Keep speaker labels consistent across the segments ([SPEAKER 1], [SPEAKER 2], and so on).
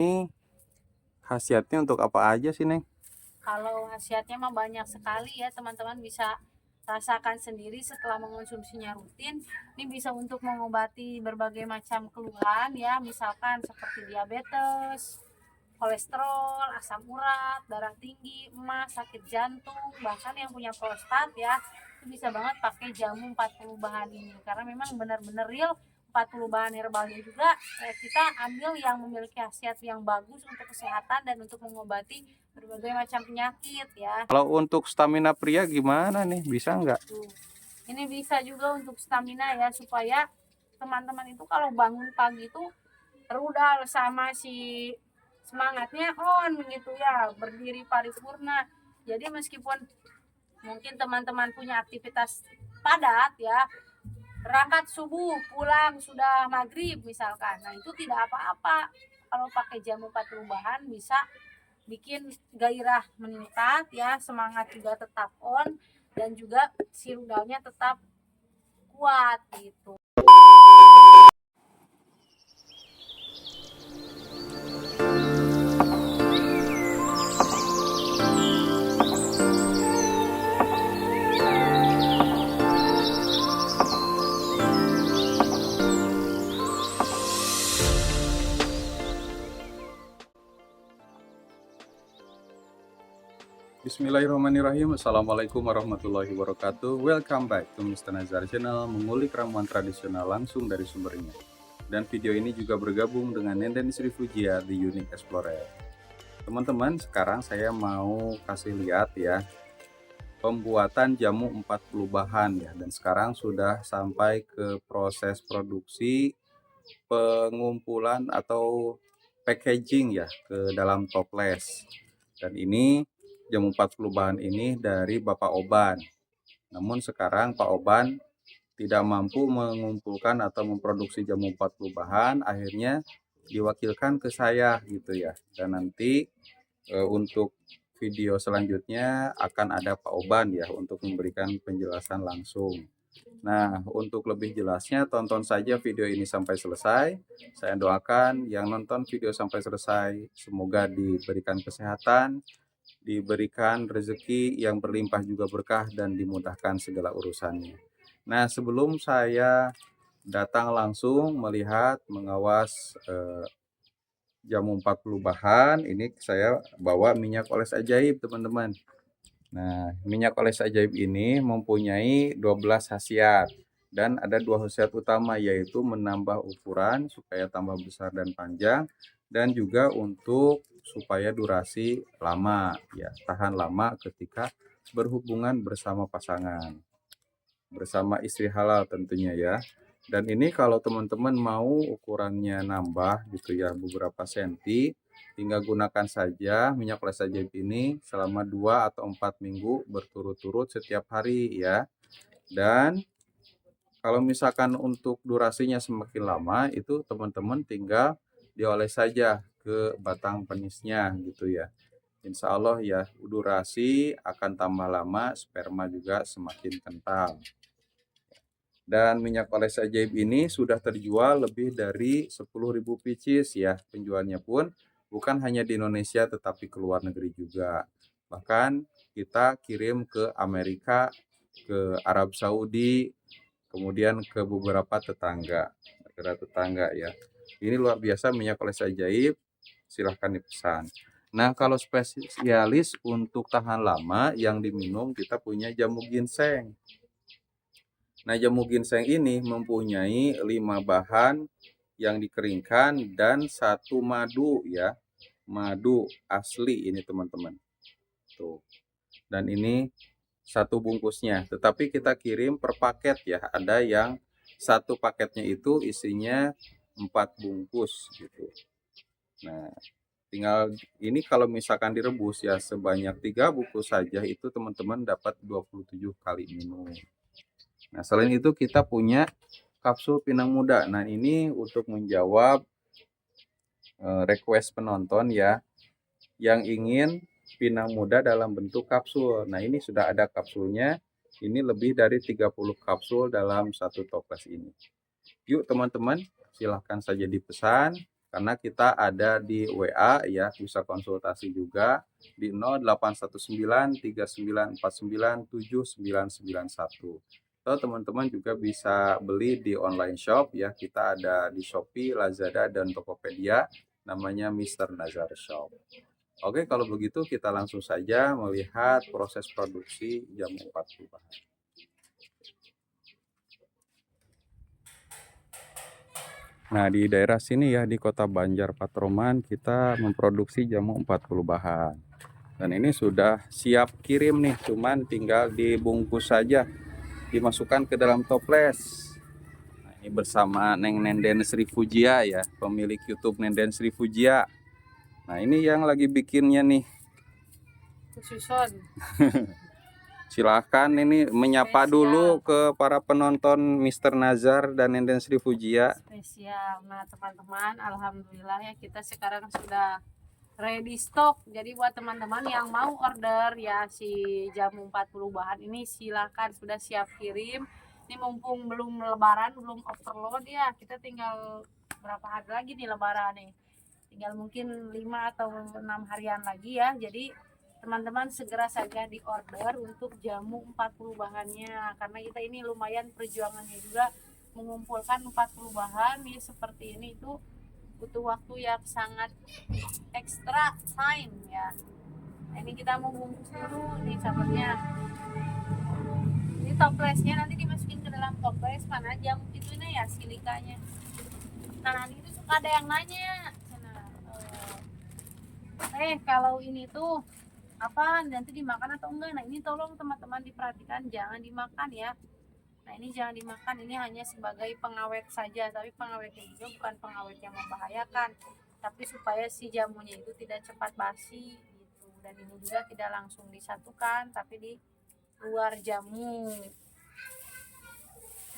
[SPEAKER 1] Ini khasiatnya untuk apa aja sih, Neng?
[SPEAKER 2] Kalau khasiatnya mah banyak sekali ya, teman-teman bisa rasakan sendiri setelah mengonsumsinya rutin. Ini bisa untuk mengobati berbagai macam keluhan ya, misalkan seperti diabetes, kolesterol, asam urat, darah tinggi, emas, sakit jantung, bahkan yang punya prostat ya, itu bisa banget pakai jamu 40 bahan ini karena memang benar-benar real. 40 bahan herbalnya juga kita ambil yang memiliki khasiat yang bagus untuk kesehatan dan untuk mengobati berbagai macam penyakit ya.
[SPEAKER 1] Kalau untuk stamina pria gimana nih? Bisa nggak?
[SPEAKER 2] Tuh. Ini bisa juga untuk stamina ya, supaya teman-teman itu kalau bangun pagi itu rudal sama si semangatnya on gitu ya, berdiri paripurna. Jadi meskipun mungkin teman-teman punya aktivitas padat ya, berangkat subuh pulang sudah maghrib misalkan, nah itu tidak apa-apa kalau pakai jamu 4 perubahan, bisa bikin gairah meningkat ya, semangat juga tetap on, dan juga si rudalnya tetap kuat gitu.
[SPEAKER 1] Bismillahirrahmanirrahim. Assalamualaikum warahmatullahi wabarakatuh. Welcome back to Mr. Nazar Channel, mengulik ramuan tradisional langsung dari sumbernya. Dan video ini juga bergabung dengan Nenden Sri Fujia, The Unique Explorer. Teman-teman, sekarang saya mau kasih lihat ya pembuatan jamu 40 bahan ya. Dan sekarang sudah sampai ke proses produksi, pengumpulan atau packaging ya ke dalam toples. Dan ini jamu 40 bahan ini dari Bapak Oban. Namun sekarang Pak Oban tidak mampu mengumpulkan atau memproduksi jamu 40 bahan, akhirnya diwakilkan ke saya gitu ya. Dan nanti untuk video selanjutnya akan ada Pak Oban ya untuk memberikan penjelasan langsung. Nah, untuk lebih jelasnya tonton saja video ini sampai selesai. Saya doakan yang nonton video sampai selesai semoga diberikan kesehatan, diberikan rezeki yang berlimpah juga berkah, dan dimudahkan segala urusannya. Nah, sebelum saya datang langsung melihat, mengawas jamu 40 bahan, ini saya bawa minyak oles ajaib, teman-teman. Nah, minyak oles ajaib ini mempunyai 12 khasiat dan ada 2 khasiat utama, yaitu menambah ukuran supaya tambah besar dan panjang, dan juga untuk supaya durasi lama ya, tahan lama ketika berhubungan bersama pasangan, bersama istri halal tentunya ya. Dan ini kalau teman-teman mau ukurannya nambah gitu ya, beberapa senti, tinggal gunakan saja minyak oles ajaib ini selama 2 atau 4 minggu berturut-turut setiap hari ya. Dan kalau misalkan untuk durasinya semakin lama, itu teman-teman tinggal dioles saja ke batang penisnya gitu ya. Insya Allah ya, durasi akan tambah lama, sperma juga semakin kental. Dan minyak oles ajaib ini sudah terjual lebih dari 10.000 pieces ya. Penjualnya pun bukan hanya di Indonesia tetapi ke luar negeri juga. Bahkan kita kirim ke Amerika, ke Arab Saudi, kemudian ke beberapa tetangga, negara tetangga ya. Ini luar biasa minyak oles ajaib, silahkan dipesan. Nah, kalau spesialis untuk tahan lama yang diminum, kita punya jamu ginseng. Nah, jamu ginseng ini mempunyai 5 bahan yang dikeringkan dan 1 madu ya. Madu asli ini, teman-teman. Tuh. Dan ini 1 bungkusnya, tetapi kita kirim per paket ya. Ada yang 1 paketnya itu isinya 4 bungkus gitu. Nah, tinggal ini kalau misalkan direbus ya sebanyak 3 bungkus saja, itu teman-teman dapat 27 kali minum. Nah, selain itu kita punya kapsul pinang muda. Nah, ini untuk menjawab request penonton ya, yang ingin pinang muda dalam bentuk kapsul. Nah, ini sudah ada kapsulnya. Ini lebih dari 30 kapsul dalam 1 toples ini. Yuk teman-teman, silahkan saja dipesan. karena kita ada di WA ya, bisa konsultasi juga di 081939497991. Atau teman-teman juga bisa beli di online shop ya, kita ada di Shopee, Lazada, dan Tokopedia, namanya Mr. Nazar Shop. Oke, kalau begitu kita langsung saja melihat proses produksi jamu 40 bahan. Nah, di daerah sini ya, di Kota Banjar Patroman, kita memproduksi jamu 40 bahan. Dan ini sudah siap kirim nih, cuman tinggal dibungkus saja, dimasukkan ke dalam toples. Nah, ini bersama Neng Nenden Sri Fujia ya, pemilik YouTube Nenden Sri Fujia. Nah, ini yang lagi bikinnya nih.
[SPEAKER 2] Susun.
[SPEAKER 1] Silahkan ini menyapa
[SPEAKER 2] Spesial.
[SPEAKER 1] dulu ke para penonton Mr. Nazar dan Nenden Sri Fujia.
[SPEAKER 2] Spesial. Nah teman-teman, alhamdulillah ya kita sekarang sudah ready stock. Jadi buat teman-teman yang mau order ya si jamu 40 bahan ini, silahkan, sudah siap kirim. Ini mumpung belum lebaran, belum overload ya, kita tinggal berapa hari lagi nih lebaran nih, tinggal mungkin 5 atau 6 harian lagi ya. Jadi teman-teman segera saja di order untuk jamu 40 bahannya, karena kita ini lumayan perjuangannya juga mengumpulkan 40 bahan ya seperti ini, itu butuh waktu yang sangat ekstra time ya. Nah, ini kita mau bungkus dulu nih sahabatnya. Ini toplesnya nanti dimasukin ke dalam toples, mana jamu itu ini ya, silikanya. Nah nanti itu suka ada yang nanya, kalau ini tuh apa nanti dimakan atau enggak. Nah ini tolong teman-teman diperhatikan, jangan dimakan ya. Nah ini jangan dimakan, ini hanya sebagai pengawet saja, tapi pengawetnya juga bukan pengawet yang membahayakan, tapi supaya si jamunya itu tidak cepat basi gitu. Dan ini juga tidak langsung disatukan, tapi di luar jamu.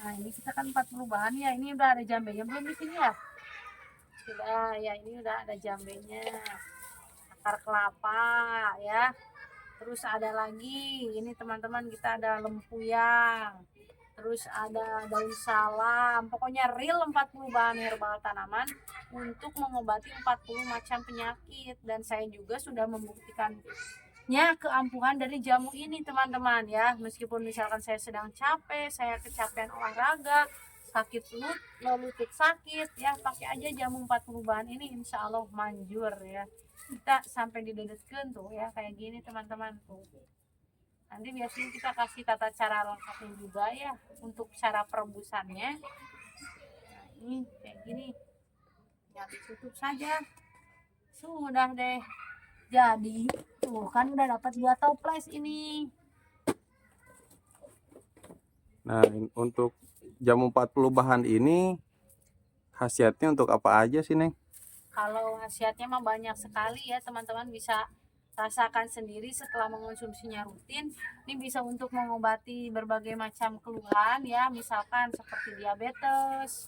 [SPEAKER 2] Nah ini kita kan 40 bahan ya, ini udah ada jambenya belum di sini ya? Sudah ya, ini udah ada jambenya, akar kelapa ya. Terus ada lagi ini teman-teman, kita ada lempuyang, terus ada daun salam, pokoknya real 40 bahan herbal tanaman untuk mengobati 40 macam penyakit. Dan saya juga sudah membuktikannya keampuhan dari jamu ini teman-teman ya. Meskipun misalkan saya sedang capek, saya kecapean olahraga, sakit lutut sakit ya, pakai aja jamu 40 bahan ini, insya Allah manjur ya. Kita sampai didedetkeun tuh ya kayak gini teman-teman tuh. Nanti biasanya kita kasih tata cara lengkapnya juga ya untuk cara perebusannya. Nah ini kayak gini, ya ditutup saja, sudah deh jadi. Tuh kan udah dapat 2 toples ini.
[SPEAKER 1] Nah, untuk jamu 40 bahan ini khasiatnya untuk apa aja sih, Neng?
[SPEAKER 2] Kalau khasiatnya mah banyak sekali ya, teman-teman bisa rasakan sendiri setelah mengonsumsinya rutin. Ini bisa untuk mengobati berbagai macam keluhan ya, misalkan seperti diabetes,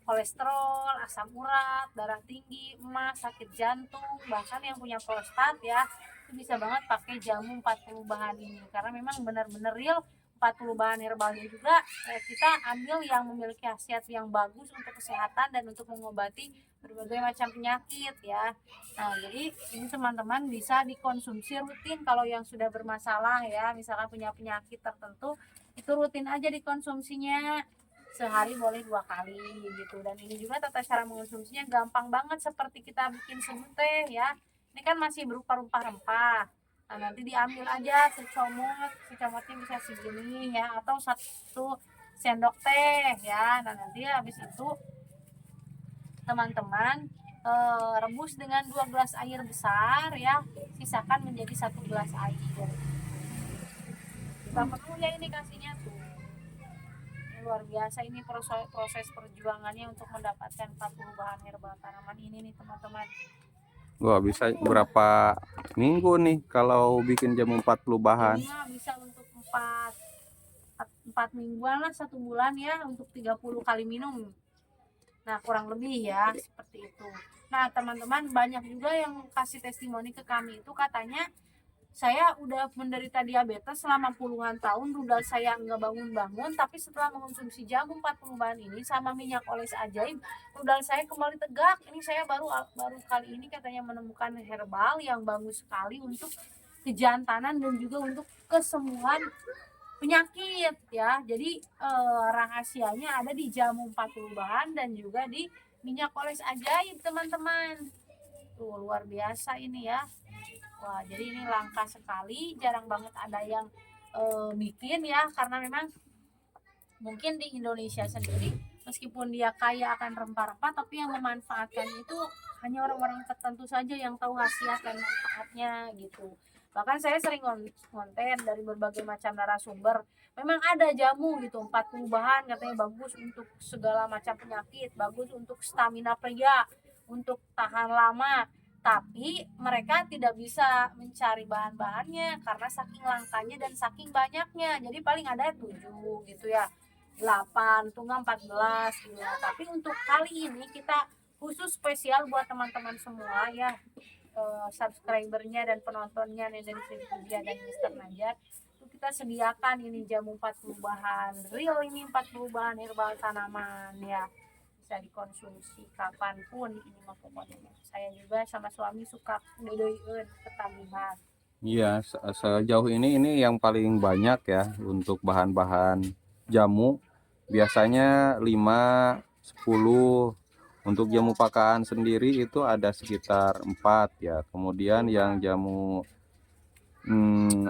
[SPEAKER 2] kolesterol, asam urat, darah tinggi, emas, sakit jantung, bahkan yang punya prostat ya, itu bisa banget pakai jamu 40 bahan ini, karena memang benar-benar real 40 bahan herbalnya juga kita ambil yang memiliki khasiat yang bagus untuk kesehatan dan untuk mengobati berbagai macam penyakit ya. Nah jadi ini teman-teman bisa dikonsumsi rutin kalau yang sudah bermasalah ya, misalkan punya penyakit tertentu, itu rutin aja dikonsumsinya, sehari boleh 2 kali gitu. Dan ini juga tata cara mengonsumsinya gampang banget, seperti kita bikin semut teh ya. Ini kan masih berupa rempah-rempah. Nah nanti diambil aja secomotnya bisa segini ya, atau 1 sendok teh ya. Nah nanti habis itu teman-teman rebus dengan 2 gelas air besar ya, sisakan menjadi 1 gelas air. Kita penuh ya ini kasihnya tuh. Ini luar biasa, ini proses perjuangannya untuk mendapatkan 40 bahan herbal tanaman ini nih teman-teman.
[SPEAKER 1] Wah, bisa berapa minggu nih kalau bikin jamu 40 bahan?
[SPEAKER 2] Ini bisa untuk 4 mingguan lah, 1 bulan ya, untuk 30 kali minum. Nah kurang lebih ya seperti itu. Nah teman-teman banyak juga yang kasih testimoni ke kami, itu katanya Saya udah menderita diabetes selama puluhan tahun, rudal saya nggak bangun-bangun, tapi setelah mengonsumsi jamu 40 bahan ini sama minyak oles ajaib, rudal saya kembali tegak. Ini saya baru baru kali ini katanya menemukan herbal yang bagus sekali untuk kejantanan dan juga untuk kesembuhan penyakit ya. Jadi rahasianya ada di jamu 40 bahan dan juga di minyak oles ajaib, teman-teman. Tuh luar biasa ini ya. Wah, jadi ini langka sekali, jarang banget ada yang bikin ya, karena memang mungkin di Indonesia sendiri meskipun dia kaya akan rempah-rempah, tapi yang memanfaatkan itu hanya orang-orang tertentu saja yang tahu khasiat dan manfaatnya gitu. Bahkan saya sering konten dari berbagai macam narasumber. Memang ada jamu gitu, 40 bahan katanya bagus untuk segala macam penyakit, bagus untuk stamina pria, untuk tahan lama. Tapi mereka tidak bisa mencari bahan-bahannya karena saking langkanya dan saking banyaknya. Jadi paling ada 7 gitu ya. 8 tunggal 14 gitu. Tapi untuk kali ini kita khusus spesial buat teman-teman semua ya, subscribernya dan penontonnya Nenden Sylvia dan Mister Najar, itu kita sediakan ini jamu 40 bahan real, ini 40 bahan herbal tanaman ya, bisa dikonsumsi kapanpun ini mah pokoknya. Saya juga sama suami suka dedoikeun ketagihan.
[SPEAKER 1] Iya, sejauh ini yang paling banyak ya untuk bahan-bahan jamu. Biasanya 5, 10. Untuk jamu pakaan sendiri itu ada sekitar 4 ya. Kemudian yang jamu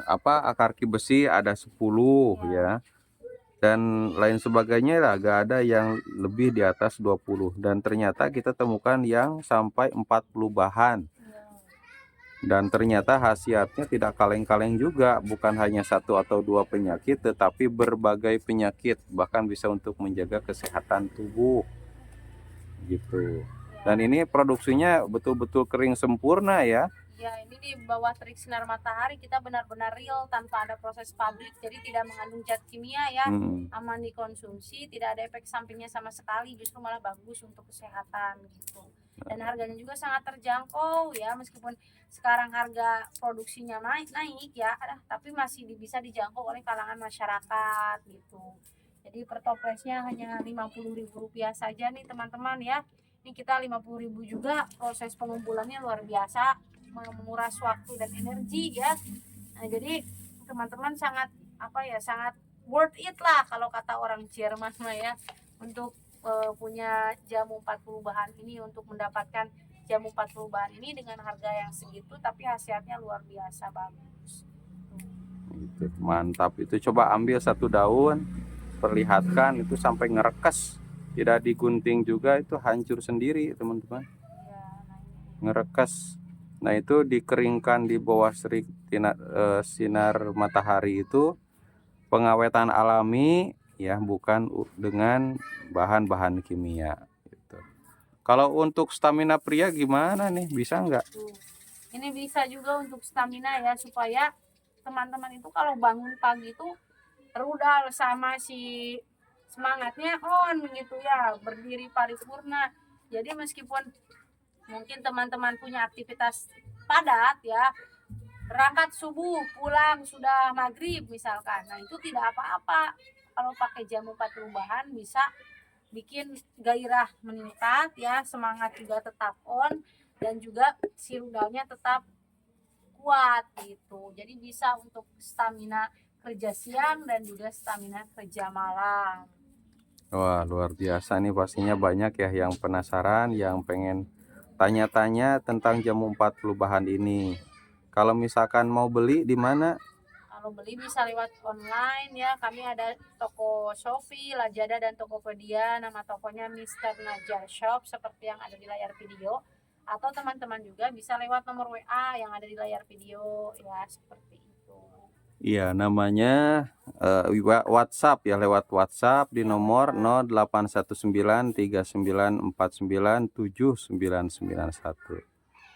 [SPEAKER 1] akarki besi ada 10 ya. Dan lain sebagainya lah, agak ada yang lebih di atas 20. Dan ternyata kita temukan yang sampai 40 bahan. Dan ternyata khasiatnya tidak kaleng-kaleng juga, bukan hanya 1 atau 2 penyakit, tetapi berbagai penyakit, bahkan bisa untuk menjaga kesehatan tubuh gitu. Dan ini produksinya betul-betul kering sempurna ya.
[SPEAKER 2] Ya, ini di bawah terik sinar matahari, kita benar-benar real tanpa ada proses pabrik, jadi tidak mengandung zat kimia ya, aman dikonsumsi, tidak ada efek sampingnya sama sekali, justru malah bagus untuk kesehatan gitu. Dan harganya juga sangat terjangkau ya, meskipun sekarang harga produksinya naik ya, tapi masih bisa dijangkau oleh kalangan masyarakat gitu. Jadi per toplesnya hanya Rp50.000 saja nih teman-teman ya. Ini kita 50.000 juga, proses pengumpulannya luar biasa, menguras waktu dan energi ya. Nah, jadi teman-teman sangat sangat worth it lah kalau kata orang Jerman mah ya, untuk punya jamu 40 bahan ini, untuk mendapatkan jamu 40 bahan ini dengan harga yang segitu tapi khasiatnya luar biasa bagus.
[SPEAKER 1] Itu mantap, itu coba ambil 1 daun, perlihatkan itu sampai ngerekes, tidak digunting juga, itu hancur sendiri teman-teman.
[SPEAKER 2] Ya,
[SPEAKER 1] Ngerekes. Nah itu dikeringkan di bawah sinar matahari, itu pengawetan alami ya, bukan dengan bahan-bahan kimia gitu. Kalau untuk stamina pria gimana nih, bisa nggak?
[SPEAKER 2] Ini bisa juga untuk stamina ya, supaya teman-teman itu kalau bangun pagi itu rudal sama si semangatnya on gitu ya, berdiri paripurna. Jadi meskipun mungkin teman-teman punya aktivitas padat ya, berangkat subuh pulang sudah maghrib misalkan, nah itu tidak apa-apa kalau pakai jamu 40 bahan, bisa bikin gairah meningkat ya, semangat juga tetap on, dan juga si rudalnya tetap kuat gitu. Jadi bisa untuk stamina kerja siang dan juga stamina kerja malam.
[SPEAKER 1] Wah luar biasa nih, pastinya banyak ya yang penasaran, yang pengen tanya-tanya tentang jamu 40 bahan ini. Kalau misalkan mau beli di mana?
[SPEAKER 2] Kalau beli bisa lewat online ya, kami ada toko Shopee, Lazada, dan Tokopedia. Nama tokonya Mister Najar Shop seperti yang ada di layar video. Atau teman-teman juga bisa lewat nomor WA yang ada di layar video ya, seperti itu.
[SPEAKER 1] Iya, namanya WhatsApp ya, lewat WhatsApp di nomor 081939497991.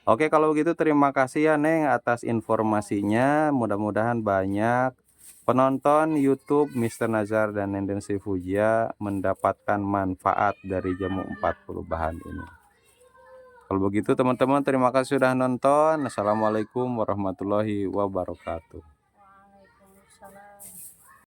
[SPEAKER 1] Oke, kalau begitu terima kasih ya Neng atas informasinya. Mudah-mudahan banyak penonton YouTube Mister Nazar dan Nenden Sylvia mendapatkan manfaat dari jamu 40 bahan ini. Kalau begitu teman-teman terima kasih sudah nonton. Assalamualaikum warahmatullahi wabarakatuh.